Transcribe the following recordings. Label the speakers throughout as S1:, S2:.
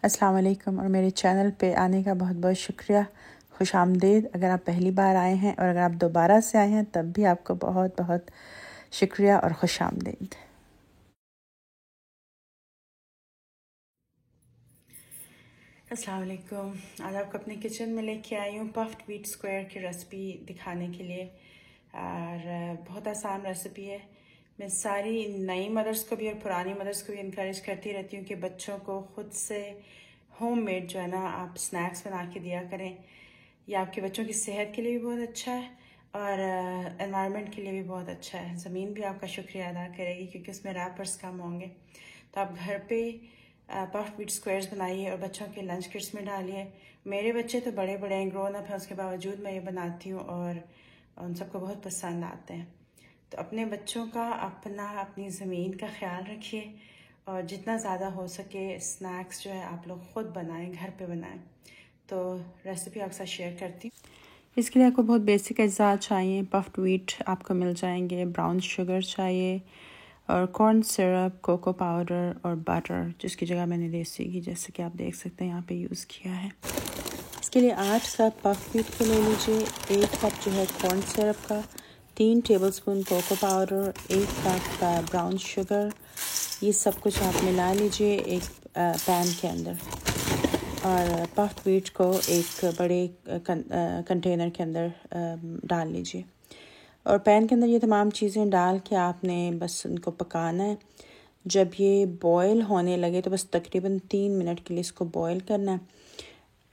S1: अस्सलाम वालेकुम और मेरे चैनल पे आने का बहुत बहुत शुक्रिया, खुश आमदीद। अगर आप पहली बार आए हैं और अगर आप दोबारा से आए हैं तब भी आपको बहुत बहुत शुक्रिया और खुश आमदीद। अस्सलाम वालेकुम। आज आपको अपने किचन में लेके आई हूँ पफ्ड व्हीट स्क्वायर की रेसिपी दिखाने के लिए। और बहुत आसान रेसिपी है। मैं सारी नई मदर्स को भी और पुरानी मदर्स को भी इनकरेज करती रहती हूँ कि बच्चों को खुद से होममेड जो है ना आप स्नैक्स बना के दिया करें। ये आपके बच्चों की सेहत के लिए भी बहुत अच्छा है और एनवायरनमेंट के लिए भी बहुत अच्छा है। ज़मीन भी आपका शुक्रिया अदा करेगी क्योंकि उसमें रैपर्स कम होंगे। तो आप घर पे पफ्ड व्हीट स्क्वायर्स बनाइए और बच्चों के लंच किट्स में डालिए। मेरे बच्चे तो बड़े बड़े हैं, ग्रोन अप हैं, उसके बावजूद मैं ये बनाती हूँ और उन सबको बहुत पसंद आते हैं। तो अपने बच्चों का अपनी ज़मीन का ख्याल रखिए और जितना ज़्यादा हो सके स्नैक्स जो है आप लोग ख़ुद बनाएं, घर पे बनाएं। तो रेसिपी आपके साथ शेयर करती हूँ। इसके लिए आपको बहुत बेसिक अज्जा चाहिए। पफ्ड व्हीट आपको मिल जाएंगे, ब्राउन शुगर चाहिए और कॉर्न सिरप, कोको पाउडर और बटर, जिसकी जगह मैंने देसी घी जैसे कि आप देख सकते हैं यहाँ पे यूज़ किया है। इसके लिए 8 कप पफ्ड व्हीट के ले लीजिए, 1 कप जो है कॉर्न सिरप का, 3 tablespoon cocoa powder, 1 cup brown sugar. ये सब कुछ आप मिला लीजिए एक पैन के अंदर और पफ्ड व्हीट को एक बड़े कंटेनर के अंदर डाल लीजिए और पैन के अंदर ये तमाम चीज़ें डाल के आपने बस उनको पकाना है। जब ये बॉयल होने लगे तो बस तकरीबन 3 मिनट के लिए इसको बॉयल करना है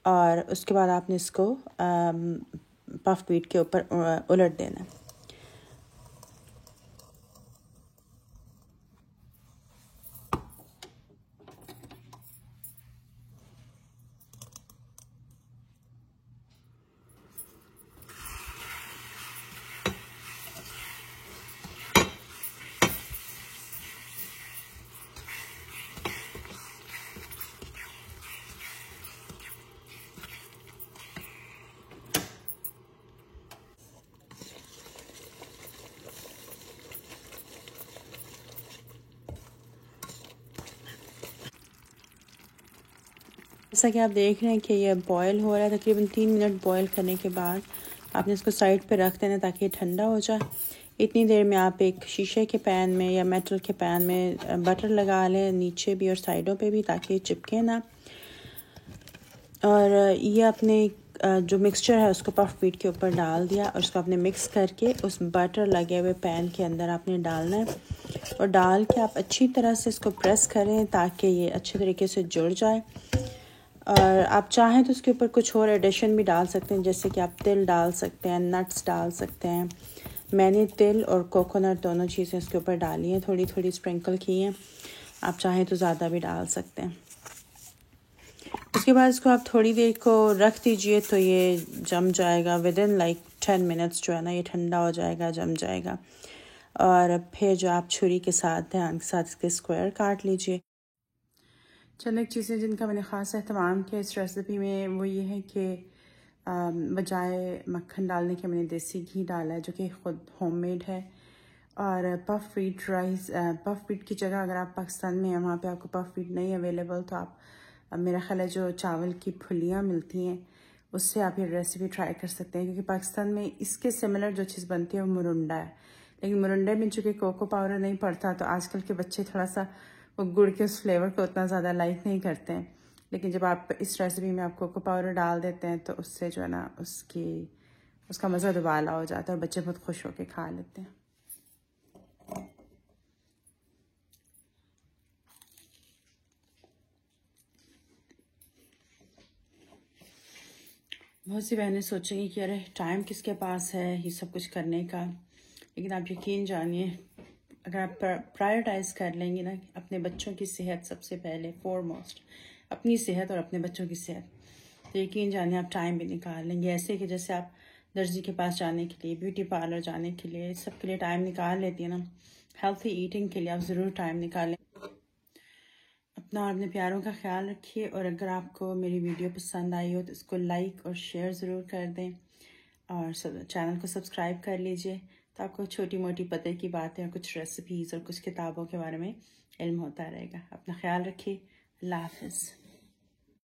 S1: और उसके बाद आपने इसको पफ्ड व्हीट के ऊपर उलट देना है। जैसा कि आप देख रहे हैं कि ये बॉयल हो रहा है। तकरीबन 3 मिनट बॉयल करने के बाद आपने इसको साइड पे रख देना ताकि ये ठंडा हो जाए। इतनी देर में आप एक शीशे के पैन में या मेटल के पैन में बटर लगा लें, नीचे भी और साइडों पे भी, ताकि ये चिपके ना। और ये अपने जो मिक्सचर है उसको पफ्ड व्हीट के ऊपर डाल दिया और उसको आपने मिक्स करके उस बटर लगे हुए पैन के अंदर आपने डालना है और डाल के आप अच्छी तरह से इसको प्रेस करें ताकि ये अच्छे तरीके से जुड़ जाए। और आप चाहें तो उसके ऊपर कुछ और एडिशन भी डाल सकते हैं, जैसे कि आप तिल डाल सकते हैं, नट्स डाल सकते हैं। मैंने तिल और कोकोनट दोनों चीज़ें इसके ऊपर डाली हैं, थोड़ी थोड़ी स्प्रिंकल की हैं। आप चाहें तो ज़्यादा भी डाल सकते हैं। उसके बाद इसको आप थोड़ी देर को रख दीजिए तो ये जम जाएगा। विदिन 10 मिनट्स जो है ना ये ठंडा हो जाएगा, जम जाएगा। और फिर जो आप छुरी के साथ ध्यान के साथ इसके स्क्वायर काट लीजिए। चंद एक चीज़ें जिनका मैंने ख़ास एहतमाम किया इस रेसिपी में वो ये है कि बजाय मक्खन डालने के मैंने देसी घी डाला है जो कि ख़ुद होममेड है। और पफ व्हीट की जगह अगर आप पाकिस्तान में हैं वहाँ पे आपको पफ व्हीट नहीं अवेलेबल तो आप मेरा ख्याल है जो चावल की फुलियाँ मिलती हैं उससे आप ये रेसिपी ट्राई कर सकते हैं, क्योंकि पाकिस्तान में इसके सिमिलर जो चीज़ बनती है वो मुरुंडा है। लेकिन मुरुंडे में चूँकि कोको पाउडर नहीं पड़ता तो आजकल के बच्चे थोड़ा सा वो गुड़ के उस फ्लेवर को उतना ज़्यादा लाइक नहीं करते हैं। लेकिन जब आप इस रेसिपी में आप कोको पाउडर डाल देते हैं तो उससे जो है ना उसका मज़ा दुबाला हो जाता है और बच्चे बहुत खुश होकर खा लेते हैं। बहुत सी बहनें सोचेंगी कि अरे टाइम किसके पास है ये सब कुछ करने का, लेकिन आप यकीन जानिए अगर आप प्रायोरिटाइज़ कर लेंगे ना अपने बच्चों की सेहत सबसे पहले, फोरमोस्ट अपनी सेहत और अपने बच्चों की सेहत, तो यकीन जानिए आप टाइम भी निकाल लेंगे। ऐसे कि जैसे आप दर्जी के पास जाने के लिए, ब्यूटी पार्लर जाने के लिए, सब के लिए टाइम निकाल लेती है ना, हेल्थी ईटिंग के लिए आप ज़रूर टाइम निकालें। अपना और अपने प्यारों का ख्याल रखिए और अगर आपको मेरी वीडियो पसंद आई हो तो इसको लाइक और शेयर ज़रूर कर दें और चैनल को सब्सक्राइब कर लीजिए तो आपको छोटी मोटी पते की बातें और कुछ रेसिपीज़ और कुछ किताबों के बारे में इल्म होता रहेगा। अपना ख्याल रखिए। अल्लाह हाफ़िज़।